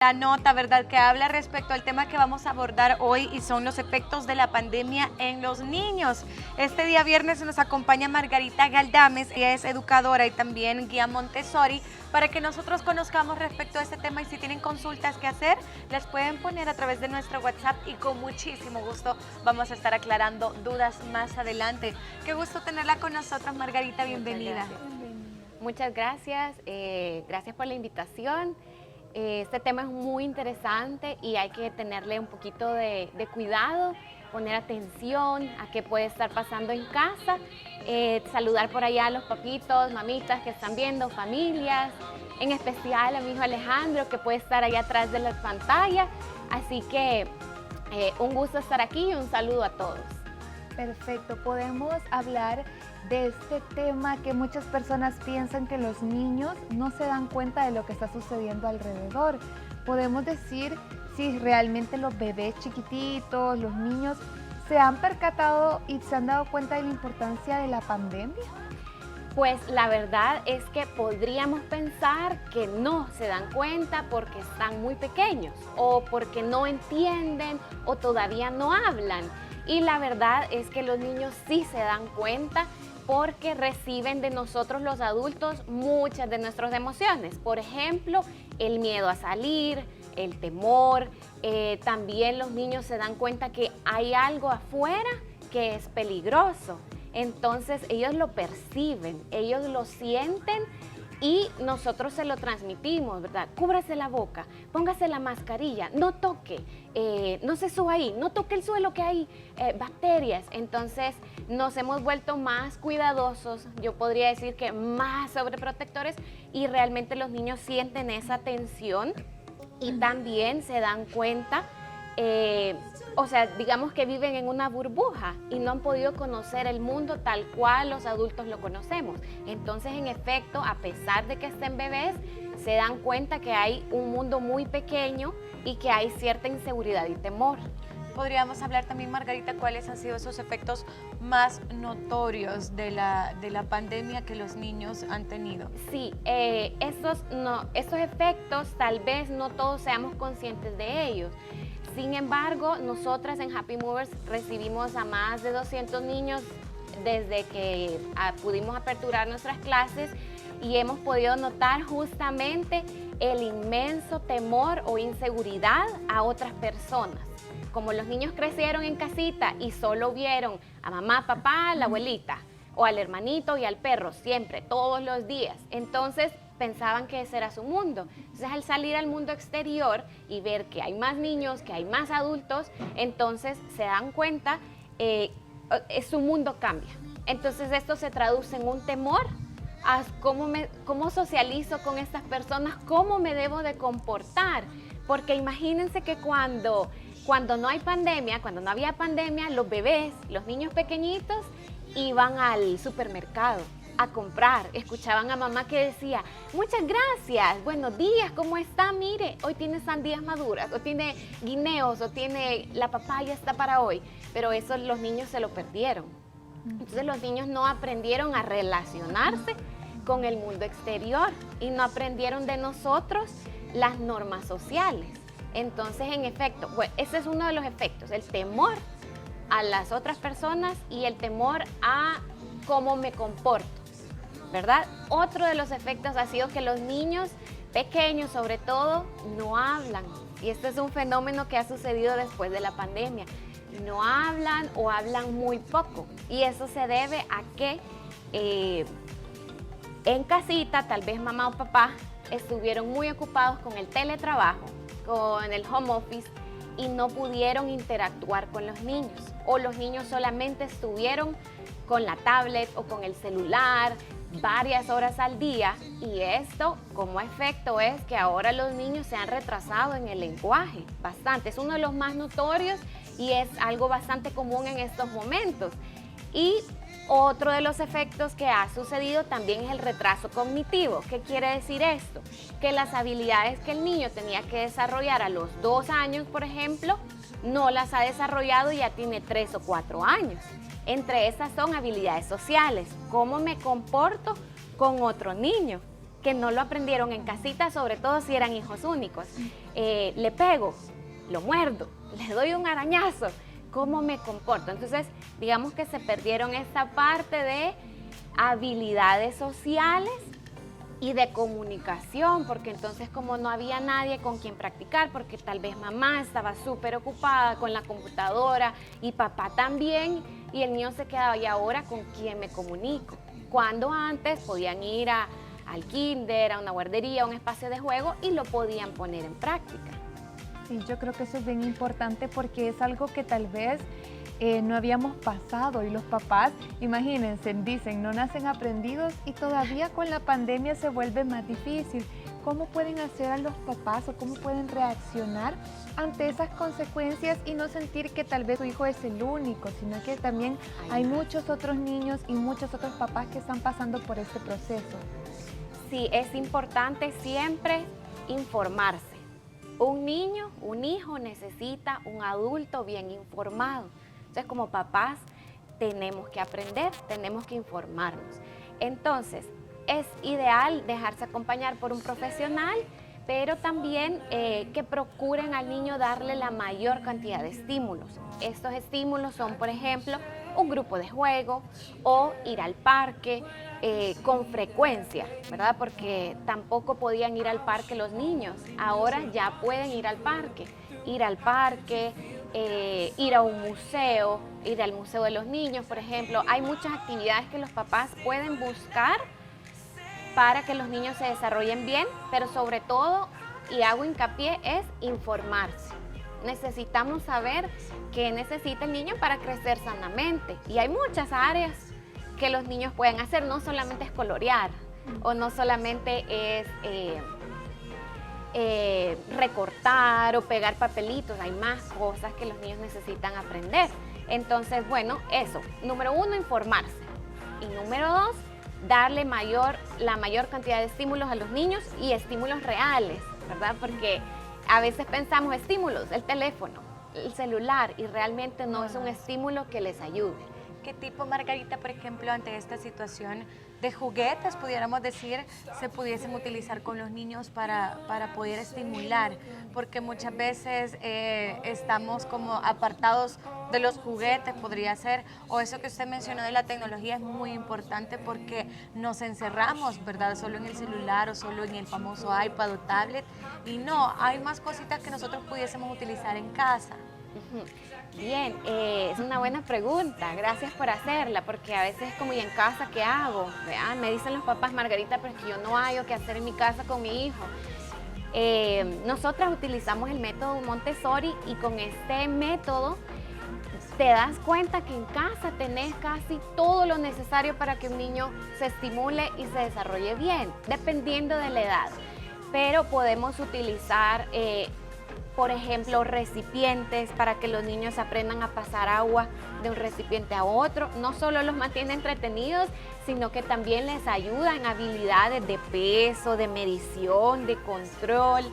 La nota, ¿verdad?, que habla respecto al tema que vamos a abordar hoy y son los efectos de la pandemia en los niños. Este día viernes nos acompaña Margarita Galdames, ella es educadora y también guía Montessori, para que nosotros conozcamos respecto a este tema y si tienen consultas que hacer, las pueden poner a través de nuestro WhatsApp y con muchísimo gusto vamos a estar aclarando dudas más adelante. Qué gusto tenerla con nosotros, Margarita, bienvenida. Muchas gracias, gracias por la invitación. Este tema es muy interesante y hay que tenerle un poquito de cuidado, poner atención a qué puede estar pasando en casa, saludar por allá a los papitos, mamitas que están viendo, familias, en especial a mi hijo Alejandro que puede estar allá atrás de la pantalla. Así que un gusto estar aquí y un saludo a todos. Perfecto, podemos hablar de este tema que muchas personas piensan que los niños no se dan cuenta de lo que está sucediendo alrededor. Podemos decir si realmente los bebés chiquititos, los niños, se han percatado y se han dado cuenta de la importancia de la pandemia. Pues la verdad es que podríamos pensar que no se dan cuenta porque están muy pequeños o porque no entienden o todavía no hablan. Y la verdad es que los niños sí se dan cuenta porque reciben de nosotros los adultos muchas de nuestras emociones. Por ejemplo, el miedo a salir, el temor. También los niños se dan cuenta que hay algo afuera que es peligroso. Entonces ellos lo perciben, ellos lo sienten y nosotros se lo transmitimos, ¿verdad? Cúbrase la boca, póngase la mascarilla, no toque, no se suba ahí, no toque el suelo que hay bacterias. Entonces nos hemos vuelto más cuidadosos, yo podría decir que más sobreprotectores, y realmente los niños sienten esa tensión y también se dan cuenta, o sea, digamos que viven en una burbuja y no han podido conocer el mundo tal cual los adultos lo conocemos. Entonces, en efecto, a pesar de que estén bebés, se dan cuenta que hay un mundo muy pequeño y que hay cierta inseguridad y temor. Podríamos hablar también, Margarita, cuáles han sido esos efectos más notorios de la pandemia que los niños han tenido. Sí, estos efectos tal vez no todos seamos conscientes de ellos. Sin embargo, nosotras en Happy Movers recibimos a más de 200 niños desde que pudimos aperturar nuestras clases y hemos podido notar justamente el inmenso temor o inseguridad a otras personas. Como los niños crecieron en casita y solo vieron a mamá, papá, la abuelita o al hermanito y al perro siempre, todos los días, entonces pensaban que ese era su mundo. Entonces, al salir al mundo exterior y ver que hay más niños, que hay más adultos, entonces se dan cuenta, su mundo cambia. Entonces, esto se traduce en un temor a cómo socializo con estas personas, cómo me debo de comportar. Porque imagínense que cuando no hay pandemia, cuando no había pandemia, los bebés, los niños pequeñitos, iban al supermercado a comprar, escuchaban a mamá que decía, muchas gracias, buenos días, ¿cómo está? Mire, hoy tiene sandías maduras, o tiene guineos, o tiene la papaya está para hoy, pero eso los niños se lo perdieron. Entonces los niños no aprendieron a relacionarse con el mundo exterior y no aprendieron de nosotros las normas sociales. Entonces, en efecto, bueno, ese es uno de los efectos, el temor a las otras personas y el temor a cómo me comporto, ¿verdad? Otro de los efectos ha sido que los niños pequeños, sobre todo, no hablan. Y este es un fenómeno que ha sucedido después de la pandemia. No hablan o hablan muy poco. Y eso se debe a que en casita, tal vez mamá o papá estuvieron muy ocupados con el teletrabajo, con el home office, y no pudieron interactuar con los niños. O los niños solamente estuvieron con la tablet o con el celular varias horas al día, y esto como efecto es que ahora los niños se han retrasado en el lenguaje bastante. Es uno de los más notorios y es algo bastante común en estos momentos. Y otro de los efectos que ha sucedido también es el retraso cognitivo. ¿Qué quiere decir esto? Que las habilidades que el niño tenía que desarrollar a los 2 años, por ejemplo, no las ha desarrollado y ya tiene 3 o 4 años. Entre esas son habilidades sociales, cómo me comporto con otro niño. que no lo aprendieron en casita, sobre todo si eran hijos únicos. Le pego, lo muerdo, le doy un arañazo, ¿cómo me comporto? Entonces, digamos que se perdieron esa parte de habilidades sociales y de comunicación, porque entonces como no había nadie con quien practicar, porque tal vez mamá estaba súper ocupada con la computadora y papá también, y el niño se quedaba, ¿y ahora con quién me comunico? Cuando antes podían ir al kinder, a una guardería, a un espacio de juego y lo podían poner en práctica. Sí, yo creo que eso es bien importante porque es algo que tal vez no habíamos pasado y los papás, imagínense, dicen, no nacen aprendidos y todavía con la pandemia se vuelve más difícil. ¿Cómo pueden hacer a los papás o cómo pueden reaccionar ante esas consecuencias y no sentir que tal vez su hijo es el único, sino que también hay muchos otros niños y muchos otros papás que están pasando por este proceso? Sí, es importante siempre informarse. Un niño, un hijo necesita un adulto bien informado. Entonces, como papás, tenemos que aprender, tenemos que informarnos. Entonces, es ideal dejarse acompañar por un profesional, pero también que procuren al niño darle la mayor cantidad de estímulos. Estos estímulos son, por ejemplo, un grupo de juego o ir al parque con frecuencia, ¿verdad? Porque tampoco podían ir al parque los niños. Ahora ya pueden ir al parque. Ir al parque, ir a un museo, ir al museo de los niños, por ejemplo. Hay muchas actividades que los papás pueden buscar para que los niños se desarrollen bien, pero sobre todo, y hago hincapié, es informarse. Necesitamos saber qué necesita el niño para crecer sanamente. Y hay muchas áreas que los niños pueden hacer, no solamente es colorear, o no solamente es recortar o pegar papelitos, hay más cosas que los niños necesitan aprender. Entonces, bueno, eso, número 1, informarse. Y número 2, darle la mayor cantidad de estímulos a los niños y estímulos reales, ¿verdad? Porque a veces pensamos estímulos, el teléfono, el celular, y realmente no es un estímulo que les ayude. ¿Qué tipo, Margarita, por ejemplo, ante esta situación de juguetes, pudiéramos decir, se pudiesen utilizar con los niños para poder estimular? Porque muchas veces estamos como apartados de los juguetes, podría ser, o eso que usted mencionó de la tecnología es muy importante porque nos encerramos, ¿verdad? Solo en el celular o solo en el famoso iPad o tablet, y no, hay más cositas que nosotros pudiésemos utilizar en casa. Bien, es una buena pregunta, gracias por hacerla, porque a veces es como, ¿y en casa qué hago? Me dicen los papás, Margarita, pero es que yo no hallo qué hacer en mi casa con mi hijo. Nosotras utilizamos el método Montessori y con este método te das cuenta que en casa tenés casi todo lo necesario para que un niño se estimule y se desarrolle bien, dependiendo de la edad. Pero podemos utilizar por ejemplo, recipientes para que los niños aprendan a pasar agua de un recipiente a otro. No solo los mantiene entretenidos, sino que también les ayuda en habilidades de peso, de medición, de control.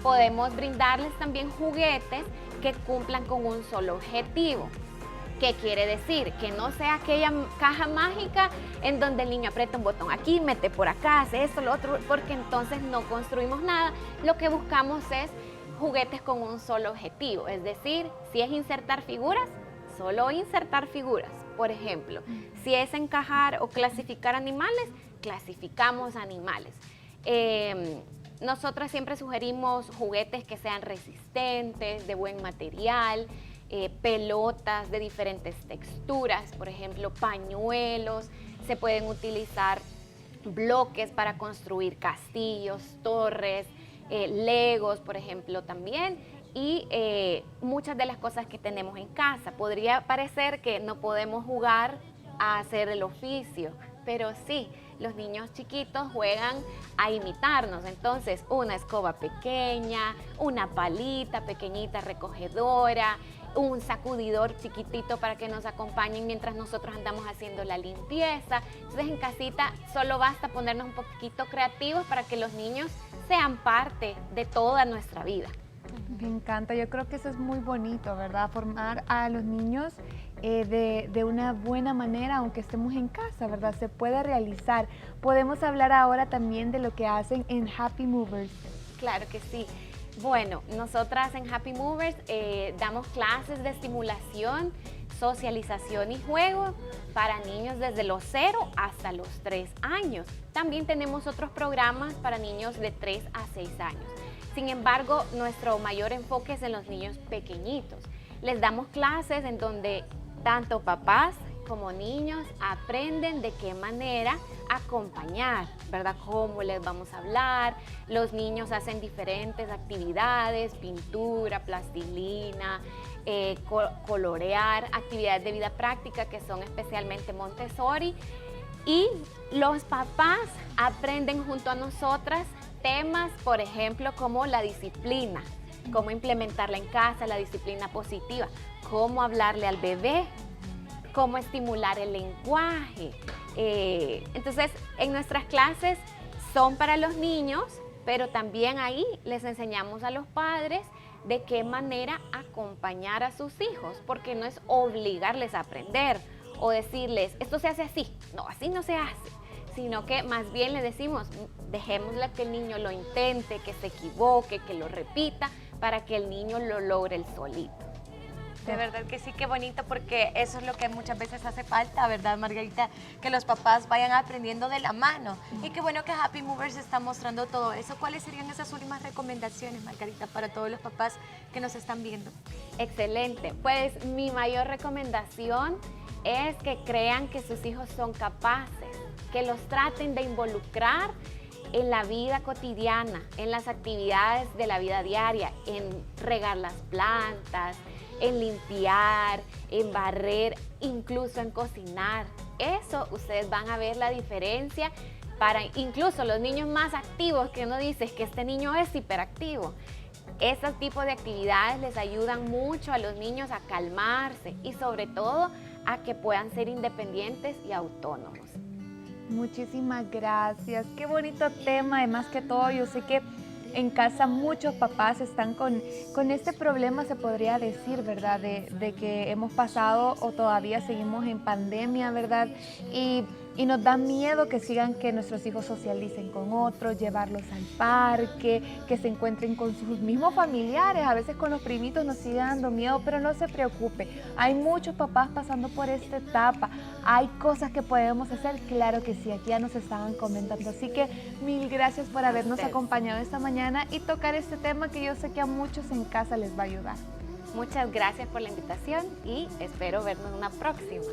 Podemos brindarles también juguetes que cumplan con un solo objetivo. ¿Qué quiere decir? Que no sea aquella caja mágica en donde el niño aprieta un botón aquí, mete por acá, hace esto, lo otro, porque entonces no construimos nada. Lo que buscamos es juguetes con un solo objetivo, es decir, si es insertar figuras, solo insertar figuras. Por ejemplo, si es encajar o clasificar animales, clasificamos animales. Nosotros siempre sugerimos juguetes que sean resistentes, de buen material, pelotas de diferentes texturas, por ejemplo, pañuelos, se pueden utilizar bloques para construir castillos, torres, legos, por ejemplo, también, y muchas de las cosas que tenemos en casa. Podría parecer que no podemos jugar a hacer el oficio, pero sí, los niños chiquitos juegan a imitarnos. Entonces, una escoba pequeña, una palita pequeñita recogedora, un sacudidor chiquitito para que nos acompañen mientras nosotros andamos haciendo la limpieza. Entonces, en casita solo basta ponernos un poquito creativos para que los niños sean parte de toda nuestra vida. Me encanta, yo creo que eso es muy bonito, ¿verdad? Formar a los niños de una buena manera, aunque estemos en casa, ¿verdad? Se puede realizar. Podemos hablar ahora también de lo que hacen en Happy Movers. Claro que sí. Bueno, nosotras en Happy Movers damos clases de estimulación, socialización y juego para niños desde los 0 hasta los 3 años. También tenemos otros programas para niños de 3 a 6 años. Sin embargo, nuestro mayor enfoque es en los niños pequeñitos. Les damos clases en donde tanto papás como niños aprenden de qué manera acompañar, ¿verdad? Cómo les vamos a hablar. Los niños hacen diferentes actividades, pintura, plastilina, colorear, actividades de vida práctica que son especialmente Montessori. Y los papás aprenden junto a nosotras temas, por ejemplo, como la disciplina, cómo implementarla en casa, la disciplina positiva, cómo hablarle al bebé, cómo estimular el lenguaje. Entonces, en nuestras clases son para los niños, pero también ahí les enseñamos a los padres de qué manera acompañar a sus hijos, porque no es obligarles a aprender o decirles, esto se hace así, no, así no se hace, sino que más bien le decimos, dejémosle que el niño lo intente, que se equivoque, que lo repita, para que el niño lo logre él solito. De verdad que sí, qué bonito, porque eso es lo que muchas veces hace falta, ¿verdad, Margarita? Que los papás vayan aprendiendo de la mano. Y qué bueno que Happy Movers está mostrando todo eso. ¿Cuáles serían esas últimas recomendaciones, Margarita, para todos los papás que nos están viendo? Excelente. Pues mi mayor recomendación es que crean que sus hijos son capaces, que los traten de involucrar en la vida cotidiana, en las actividades de la vida diaria, en regar las plantas, en limpiar, en barrer, incluso en cocinar. Eso ustedes van a ver la diferencia para incluso los niños más activos, que uno dice que este niño es hiperactivo. Estos tipos de actividades les ayudan mucho a los niños a calmarse y sobre todo a que puedan ser independientes y autónomos. Muchísimas gracias, qué bonito tema. Además que todo, yo sé que en casa muchos papás están con este problema, se podría decir, ¿verdad? De que hemos pasado o todavía seguimos en pandemia, ¿verdad? Y nos da miedo que sigan, que nuestros hijos socialicen con otros, llevarlos al parque, que se encuentren con sus mismos familiares. A veces con los primitos nos sigue dando miedo, pero no se preocupe. Hay muchos papás pasando por esta etapa. Hay cosas que podemos hacer, claro que sí, aquí ya nos estaban comentando. Así que mil gracias por habernos acompañado esta mañana y tocar este tema que yo sé que a muchos en casa les va a ayudar. Muchas gracias por la invitación y espero vernos en una próxima.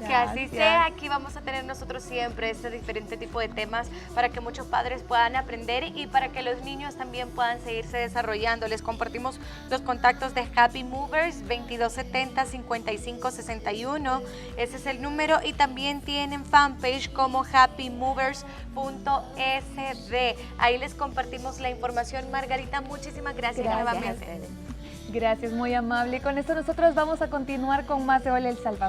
Que así sea. Aquí vamos a tener nosotros siempre este diferente tipo de temas para que muchos padres puedan aprender y para que los niños también puedan seguirse desarrollando. Les compartimos los contactos de Happy Movers, 2270-5561. Ese es el número, y también tienen fanpage como happymovers.sd. Ahí les compartimos la información. Margarita, muchísimas gracias nuevamente. Gracias, muy amable. Con esto nosotros vamos a continuar con más de Hola El Salvador.